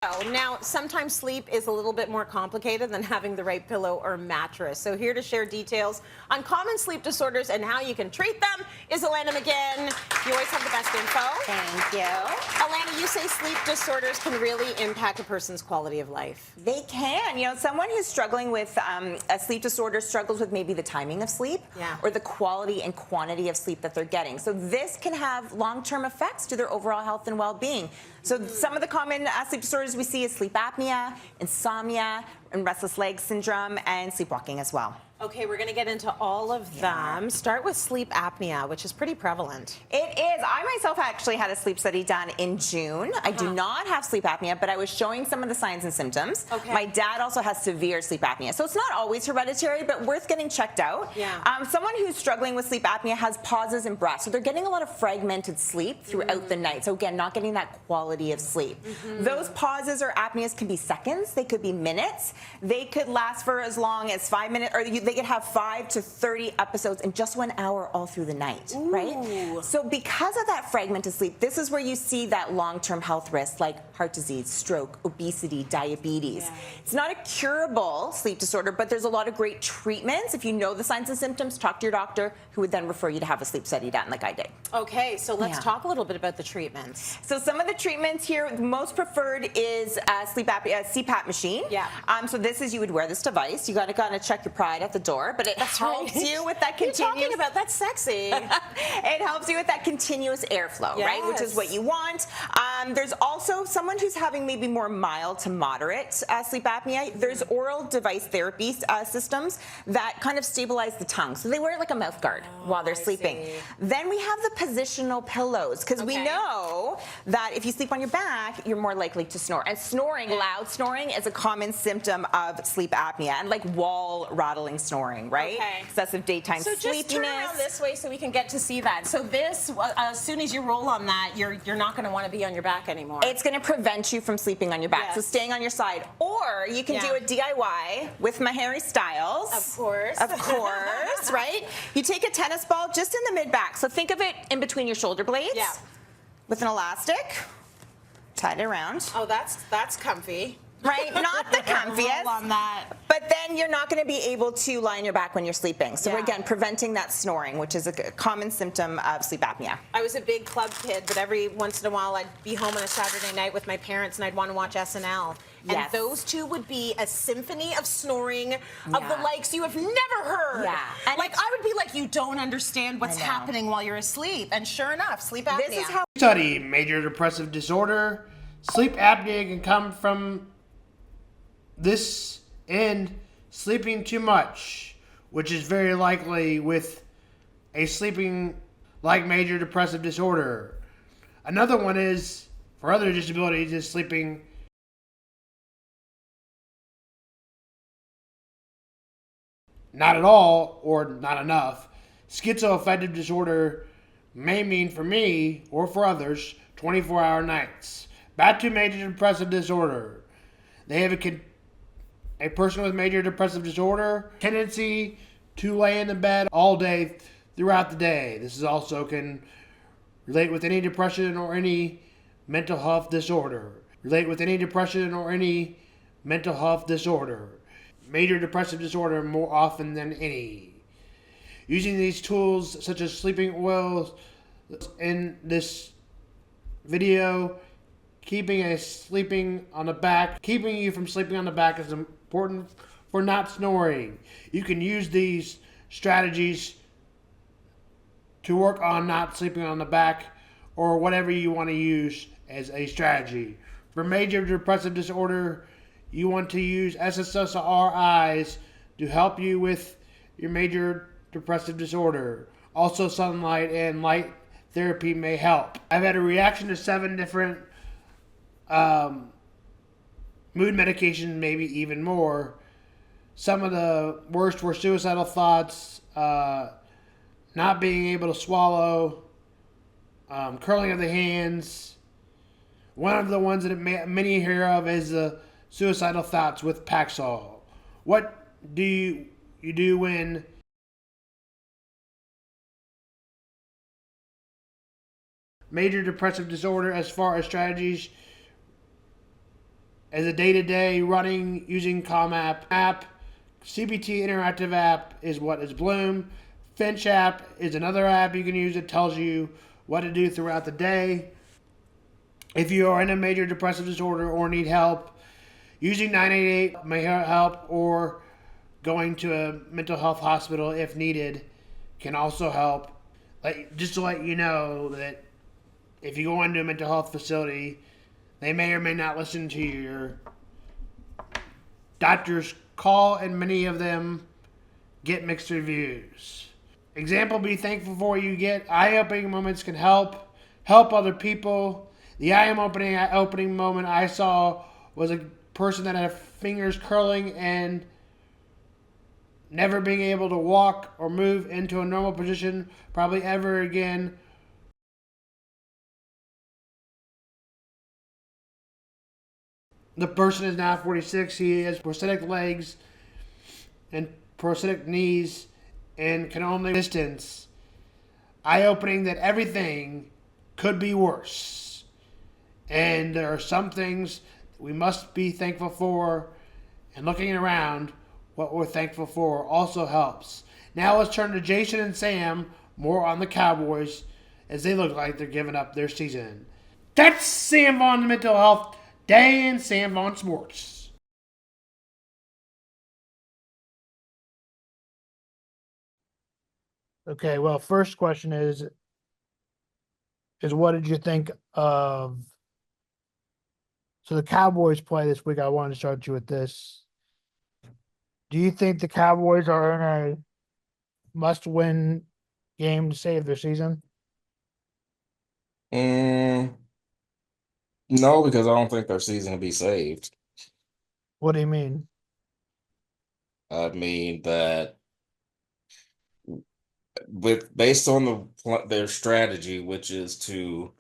Now, sometimes sleep is a little bit more complicated than having the right pillow or mattress. So here to share details on common sleep disorders and how you can treat them is Alana McGinn. You always have the best info. Thank you. Alana, you say sleep disorders can really impact a person's quality of life. They can. You know, someone who's struggling with a sleep disorder struggles with maybe the timing of sleep or the quality and quantity of sleep that they're getting. So this can have long-term effects to their overall health and well-being. So some of the common sleep disorders we see is sleep apnea, insomnia, and restless leg syndrome, and sleepwalking as well. Okay, we're going to get into all of them. Start with sleep apnea, which is pretty prevalent. It is. I myself actually had a sleep study done in June. I do not have sleep apnea, but I was showing some of the signs and symptoms. Okay. My dad also has severe sleep apnea. So it's not always hereditary, but worth getting checked out. Yeah. Someone who's struggling with sleep apnea has pauses in breath. So they're getting a lot of fragmented sleep throughout the night. So again, not getting that quality of sleep. Those pauses or apneas can be seconds. They could be minutes. They could last for as long as 5 minutes, or they could have 5 to 30 episodes in just 1 hour all through the night, right? So because of that fragmented sleep, this is where you see that long-term health risks like heart disease, stroke, obesity, diabetes. It's not a curable sleep disorder, but there's a lot of great treatments. If you know the signs and symptoms, talk to your doctor, who would then refer you to have a sleep study done like I did. Okay, so let's talk a little bit about the treatments. So some of the treatments here, the most preferred is a sleep apnea, CPAP machine. So this is, you would wear this device. You gotta check your pride at the door, but it helps you with that continuous. You're talking about that's sexy. It helps you with that continuous airflow, right? Which is what you want. There's also someone who's having maybe more mild to moderate sleep apnea. There's oral device therapy systems that kind of stabilize the tongue. So they wear it like a mouth guard while they're sleeping. Then we have the positional pillows, because we know that if you sleep on your back, you're more likely to snore. And snoring, loud snoring, is a common symptom of sleep apnea, and like wall rattling snoring, right? Excessive daytime sleepiness. So just turn around this way so we can get to see that. So this, as soon as you roll on that, you're not going to want to be on your back anymore. It's going to prevent you from sleeping on your back. So staying on your side. Or you can do a DIY with my Harry Styles. Of course. Of course, right? You take a tennis ball just in the mid-back. So think of it in between your shoulder blades. With an elastic. Tie it around. Oh, that's comfy. Right? Not the comfiest. Roll on that. But then you're not going to be able to lie on your back when you're sleeping. So again, preventing that snoring, which is a common symptom of sleep apnea. I was a big club kid, but every once in a while I'd be home on a Saturday night with my parents and I'd want to watch SNL. And those two would be a symphony of snoring of the likes you have never heard. And like I would be like, you don't understand what's happening while you're asleep. And sure enough, sleep apnea. This is how study major depressive disorder. Sleep apnea can come from this and sleeping too much, which is very likely with a sleeping like major depressive disorder. Another one is, for other disabilities, is sleeping not at all or not enough. Schizoaffective disorder may mean, for me or for others, 24-hour nights. Back to major depressive disorder. They have a person with major depressive disorder tendency to lay in the bed all day throughout the day. This is also can relate with any depression or any mental health disorder. Relate with any depression or any mental health disorder. Major depressive disorder more often than any. Using these tools such as sleeping oils in this video, keeping you from sleeping on the back is important for not snoring. You can use these strategies to work on not sleeping on the back, or whatever you want to use as a strategy. For major depressive disorder, you want to use SSRIs to help you with your major depressive disorder. Also, sunlight and light therapy may help. I've had a reaction to 7 different mood medications, maybe even more. Some of the worst were suicidal thoughts, not being able to swallow, curling of the hands. One of the ones that many hear of is the suicidal thoughts with Paxil. What do you do when major depressive disorder, as far as strategies? as a day-to-day running using Calm app. CBT interactive app is what is Bloom. Finch app is another app you can use that tells you what to do throughout the day. If you are in a major depressive disorder or need help, using 988 may help, or going to a mental health hospital if needed can also help. Like, just to let you know that if you go into a mental health facility, they may or may not listen to your doctor's call, and many of them get mixed reviews. Example: be thankful for what you get. Eye-opening moments can help other people. The eye-opening moment I saw was a person that had fingers curling and never being able to walk or move into a normal position probably ever again. The person is now 46. He has prosthetic legs and prosthetic knees and can only distance. Eye-opening that everything could be worse. And there are some things we must be thankful for, and looking around what we're thankful for also helps. Now let's turn to Jason and Sam, more on the Cowboys, as they look like they're giving up their season. That's Sam Vaughn's Mental Health Day in Sam Vaughn Sports. Okay, well, first question is what did you think of? So the Cowboys play this week. I wanted to start you with this. Do you think the Cowboys are in a must-win game to save their season? Mm, no, because I don't think their season will be saved. What do you mean? I mean that with based on their strategy, which is to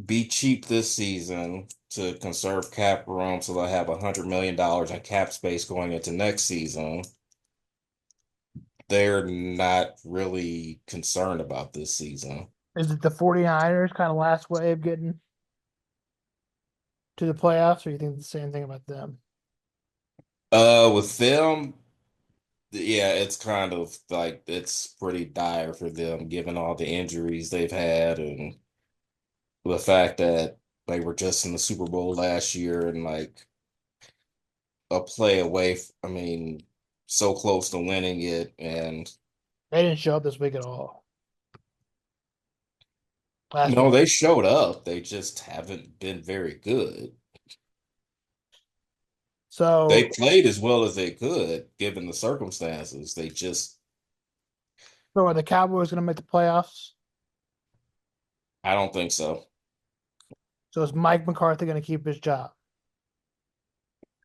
be cheap this season to conserve cap room, so they'll have $100 million in cap space going into next season. They're not really concerned about this season. Is it the 49ers kind of last way of getting to the playoffs, or you think the same thing about them? With them, yeah, it's kind of like it's pretty dire for them given all the injuries they've had and the fact that they were just in the Super Bowl last year and like a play away. I mean, so close to winning it, and They didn't show up this week at all. Last no, week. they showed up. They just haven't been very good. They So, played as well as they could given the circumstances. They just, so are the Cowboys going to make the playoffs? I don't think so. So is Mike McCarthy going to keep his job?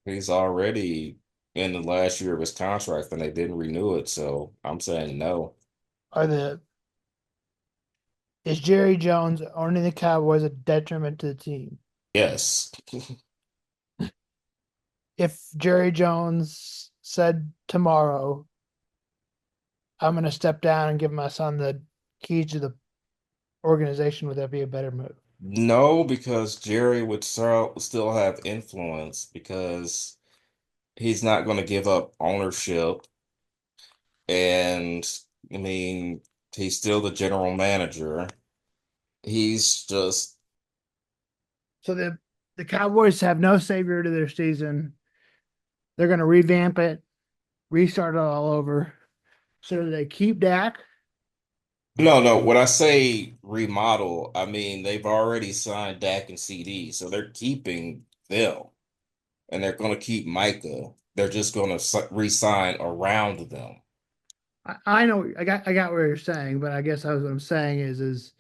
He's already in the last year of his contract and they didn't renew it, so I'm saying no. Are the Is Jerry Jones owning the Cowboys a detriment to the team? Yes. If Jerry Jones said tomorrow, I'm going to step down and give my son the keys to the organization, would that be a better move? No, because Jerry would still have influence because he's not going to give up ownership. And I mean, he's still the general manager. He's just, So the Cowboys have no savior to their season. They're going to revamp it, restart it all over. So do they keep Dak? no, no. When I say remodel, I mean they've already signed Dak and CD, so they're keeping them and they're going to keep Micah. They're just going to re-sign around them. I know I got what you're saying, but I guess what I'm saying is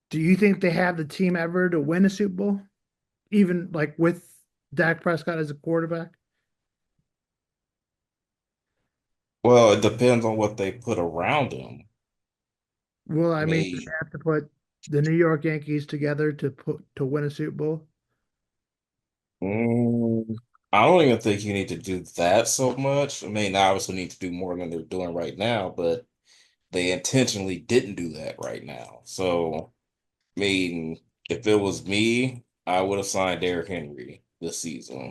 do you think they have the team ever to win a Super Bowl, even like with Dak Prescott as a quarterback? Well, it depends on what they put around him. Well, I I mean, they mean, have to put the New York Yankees together to win a Super Bowl. mm, I don't even think you need to do that so much. I mean, they obviously need to do more than they're doing right now, but they intentionally didn't do that right now. So, I mean, if it was me, I would have signed Derrick Henry. this season.